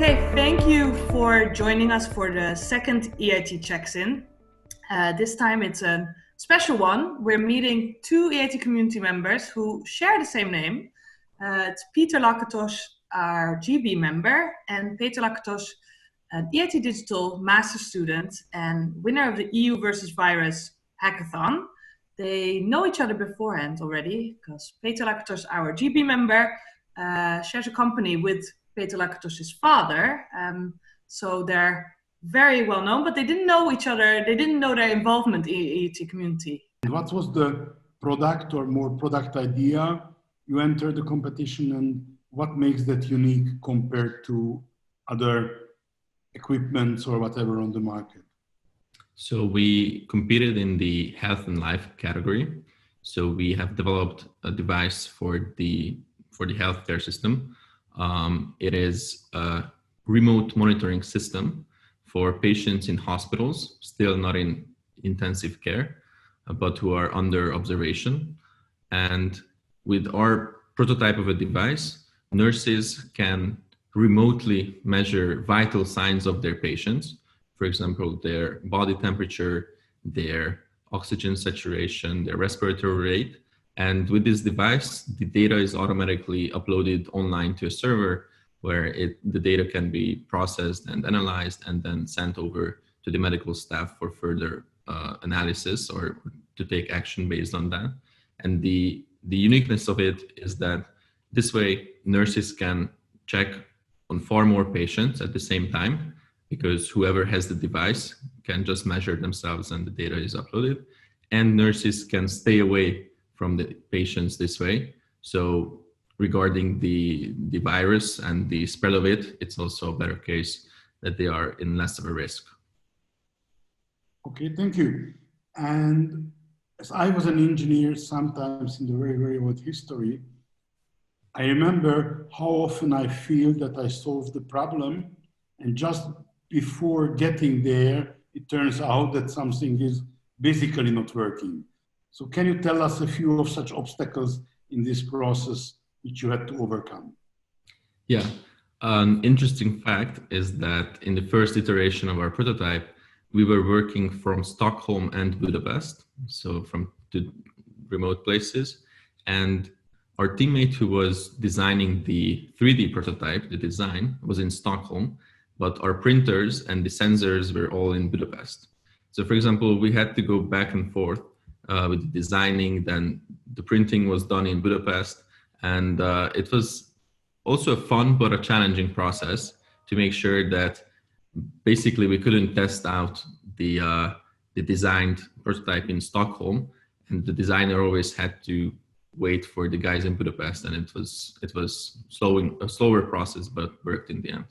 Okay, thank you for joining us for the second EIT Checks-In. This time it's a special one. We're meeting two EIT community members who share the same name. It's Peter Lakatos, our GB member, and Peter Lakatos, an EIT Digital master student and winner of the EU versus Virus Hackathon. They know each other beforehand already because Peter Lakatos, our GB member, shares a company with Peter Lakatos' father. So they're very well known, but they didn't know each other. They didn't know their involvement in EIT Community. What was the product or more product idea you entered the competition, and what makes that unique compared to other equipments or whatever on the market? So we competed in the health and life category. So we have developed a device for the healthcare system. It is a remote monitoring system for patients in hospitals, still not in intensive care, but who are under observation. And with our prototype of a device, nurses can remotely measure vital signs of their patients. For example, their body temperature, their oxygen saturation, their respiratory rate. And with this device, the data is automatically uploaded online to a server where the data can be processed and analyzed and then sent over to the medical staff for further analysis or to take action based on that. And the uniqueness of it is that this way nurses can check on far more patients at the same time, because whoever has the device can just measure themselves and the data is uploaded, and nurses can stay away from the patients this way. So regarding the virus and the spread of it, it's also a better case that they are in less of a risk. Okay, thank you. And as I was an engineer, sometimes in the very, very old history, I remember how often I feel that I solved the problem, and just before getting there, it turns out that something is basically not working. So can you tell us a few of such obstacles in this process which you had to overcome? Yeah, an interesting fact is that in the first iteration of our prototype, we were working from Stockholm and Budapest, so from two remote places. And our teammate who was designing the 3D prototype, the design, was in Stockholm, but our printers and the sensors were all in Budapest. So for example, we had to go back and forth with the designing, then the printing was done in Budapest. And it was also a fun but a challenging process to make sure that basically we couldn't test out the designed prototype in Stockholm, and the designer always had to wait for the guys in Budapest, and it was a slower process, but worked in the end.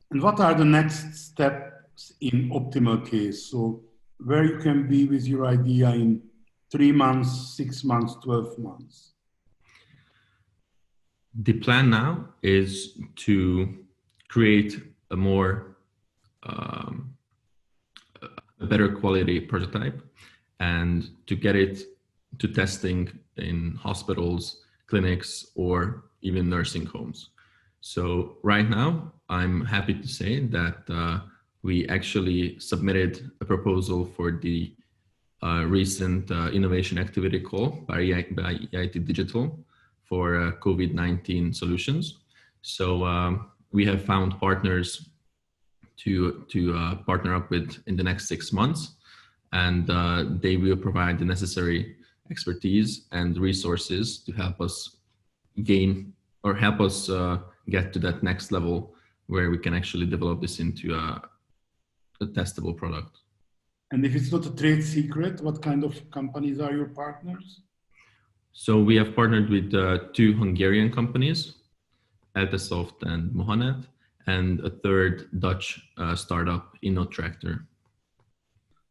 And what are the next steps in optimal case? So where you can be with your idea in 3 months, 6 months, 12 months? The plan now is to create a more a better quality prototype and to get it to testing in hospitals, clinics, or even nursing homes. So right now, I'm happy to say that we actually submitted a proposal for the recent innovation activity call by EIT Digital for COVID-19 solutions. So we have found partners to partner up with in the next 6 months, and they will provide the necessary expertise and resources to help us gain or help us get to that next level where we can actually develop this into a testable product. And if it's not a trade secret, what kind of companies are your partners? So we have partnered with 2 Hungarian companies, Eltesoft and Mohanet, and a third Dutch startup, InnoTractor.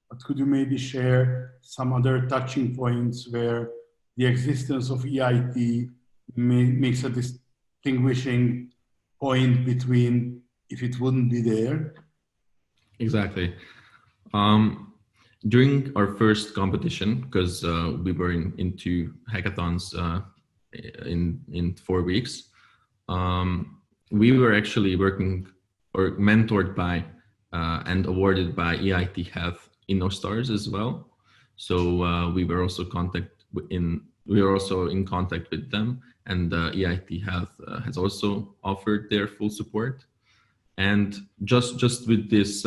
But could you maybe share some other touching points where the existence of EIT makes a distinguishing point between if it wouldn't be there? Exactly. During our first competition, because we were in 2 hackathons in 4 weeks, we were actually working or mentored by and awarded by EIT Health InnoStars as well. So we were also in contact with them, and EIT Health has also offered their full support. And just with this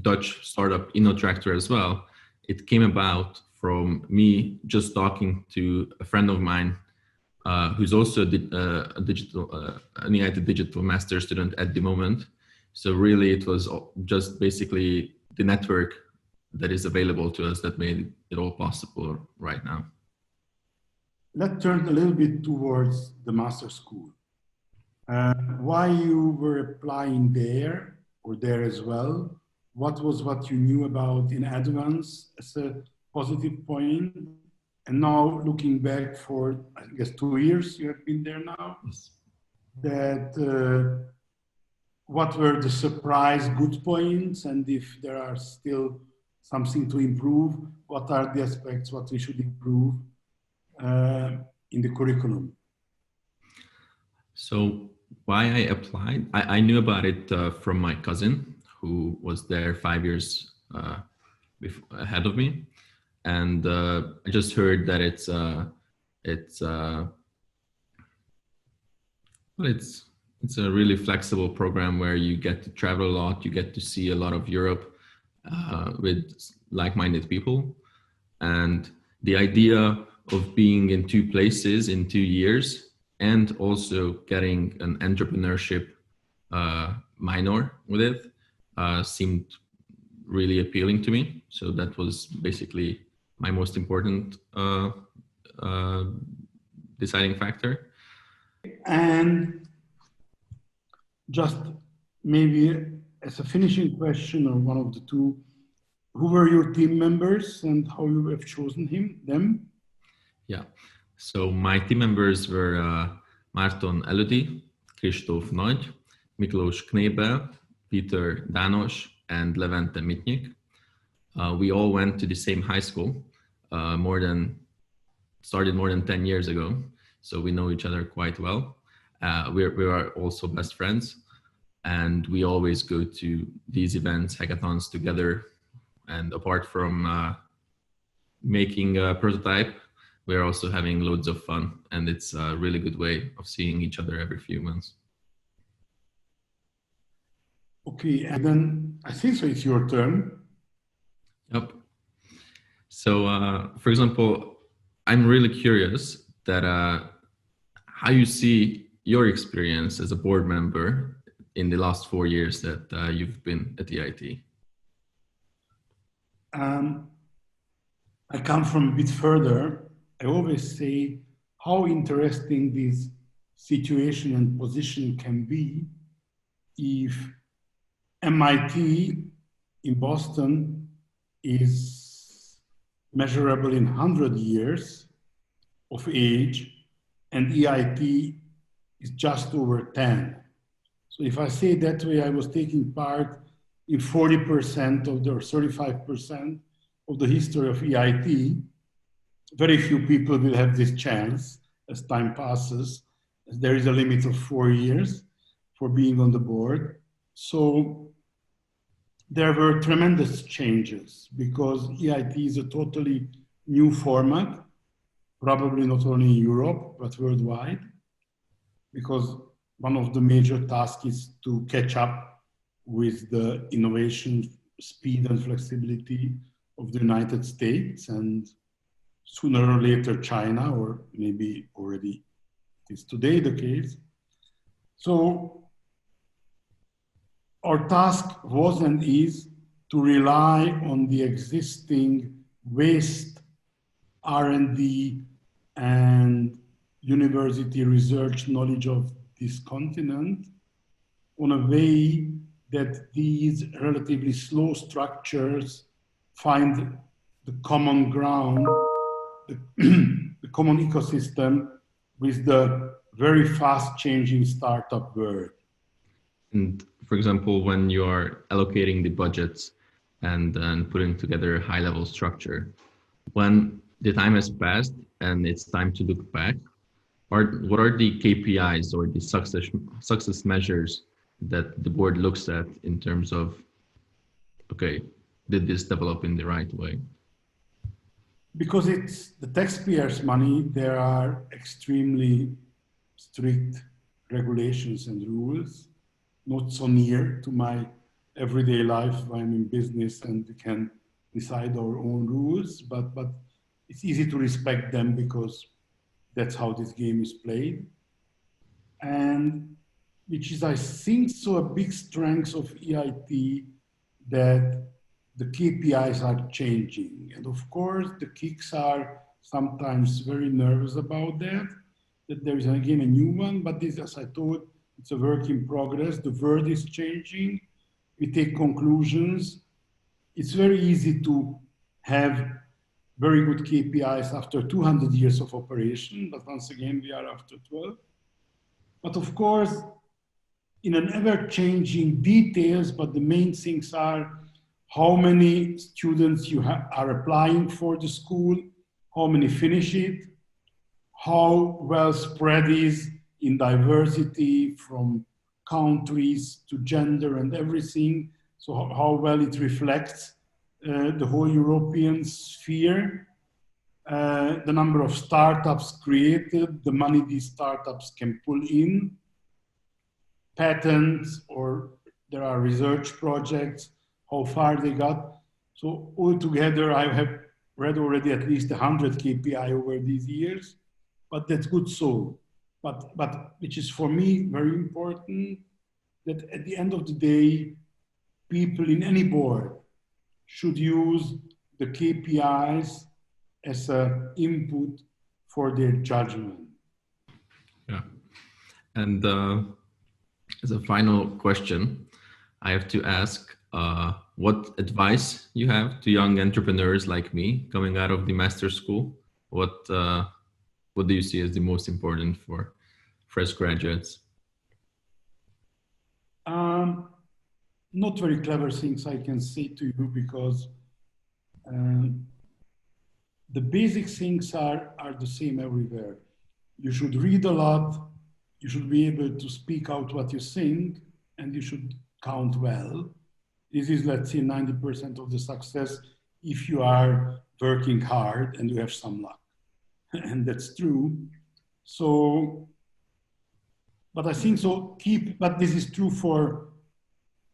Dutch startup InnoTractor as well, it came about from me just talking to a friend of mine who's also a digital, an EIT digital master student at the moment. So really it was just basically the network that is available to us that made it all possible right now. Let's turn a little bit towards the master school. Why you were applying there or there as well? What was what you knew about in advance as a positive point? And now looking back for, I guess, 2 years you have been there now, Yes. that what were the surprise good points, and if there are still something to improve, what are the aspects what we should improve in the curriculum? So why I applied, I knew about it from my cousin who was there 5 years ahead of me. And I just heard that it's a really flexible program where you get to travel a lot, you get to see a lot of Europe with like-minded people. And the idea of being in 2 places in 2 years and also getting an entrepreneurship minor with it seemed really appealing to me. So that was basically my most important deciding factor. And just maybe as a finishing question, or one of the two, who were your team members and how you have chosen them? Yeah, so my team members were Márton Elödi, Kristóf Nagy, Miklós Knébel, Peter Dános, and Levente Mitnyik. We all went to the same high school, started more than 10 years ago, so we know each other quite well. We are also best friends, and we always go to these events, hackathons together. And apart from making a prototype, we're also having loads of fun, and it's a really good way of seeing each other every few months. Okay, and then I think so it's your turn. Yep. So, for example, I'm really curious that how you see your experience as a board member in the last 4 years that you've been at EIT. I come from a bit further. I always say how interesting this situation and position can be if MIT in Boston is measurable in 100 years of age and EIT is just over 10. So if I say it that way, I was taking part in 40% of the, or 35% of the history of EIT. Very few people will have this chance as time passes, as there is a limit of 4 years for being on the board. So there were tremendous changes because EIT is a totally new format, probably not only in Europe, but worldwide, because one of the major tasks is to catch up with the innovation speed and flexibility of the United States, and sooner or later China, or maybe already it is today the case. So our task was and is to rely on the existing waste R&D and university research knowledge of this continent on a way that these relatively slow structures find the common ground, the common ecosystem with the very fast changing startup world. And for example, when you are allocating the budgets and putting together a high level structure, when the time has passed and it's time to look back, what are the KPIs or the success measures that the board looks at in terms of, okay, did this develop in the right way? Because it's the taxpayers' money, there are extremely strict regulations and rules, not so near to my everyday life. I'm in business and we can decide our own rules, but it's easy to respect them because that's how this game is played. And which is, I think, so a big strength of EIT, that the KPIs are changing. And of course, the KICs are sometimes very nervous about that there is again a new one, but this, as I thought, it's a work in progress. The world is changing. We take conclusions. It's very easy to have very good KPIs after 200 years of operation, but once again, we are after 12. But of course, in an ever-changing details, but the main things are how many students you are applying for the school, how many finish it, how well spread is in diversity from countries to gender and everything. So how well it reflects the whole European sphere, the number of startups created, the money these startups can pull in, patents, or there are research projects, how far they got. So altogether, I have read already at least 100 KPI over these years, but that's good so. But which is for me very important, that at the end of the day, people in any board should use the KPIs as an input for their judgment. Yeah. And as a final question, I have to ask what advice you have to young entrepreneurs like me coming out of the master's school. What do you see as the most important for fresh graduates? Not very clever things I can say to you, because the basic things are the same everywhere. You should read a lot, you should be able to speak out what you think, and you should count well. This is, let's say, 90% of the success if you are working hard and you have some luck. And that's true. So, but I think so, but this is true for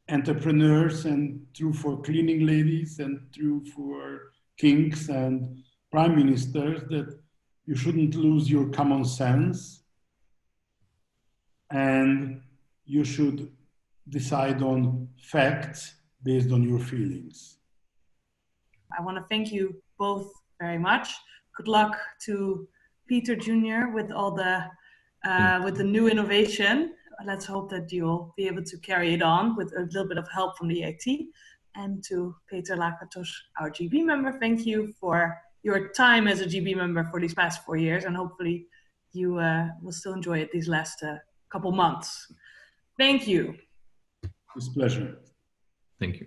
entrepreneurs and true for cleaning ladies and true for kings and prime ministers, that you shouldn't lose your common sense and you should decide on facts based on your feelings. I want to thank you both very much. Good luck to Peter Jr. with all the with the new innovation. Let's hope that you'll be able to carry it on with a little bit of help from the EIT. And to Peter Lakatos, our GB member, thank you for your time as a GB member for these past 4 years, and hopefully you will still enjoy it these last couple months. Thank you. It's a pleasure. Thank you.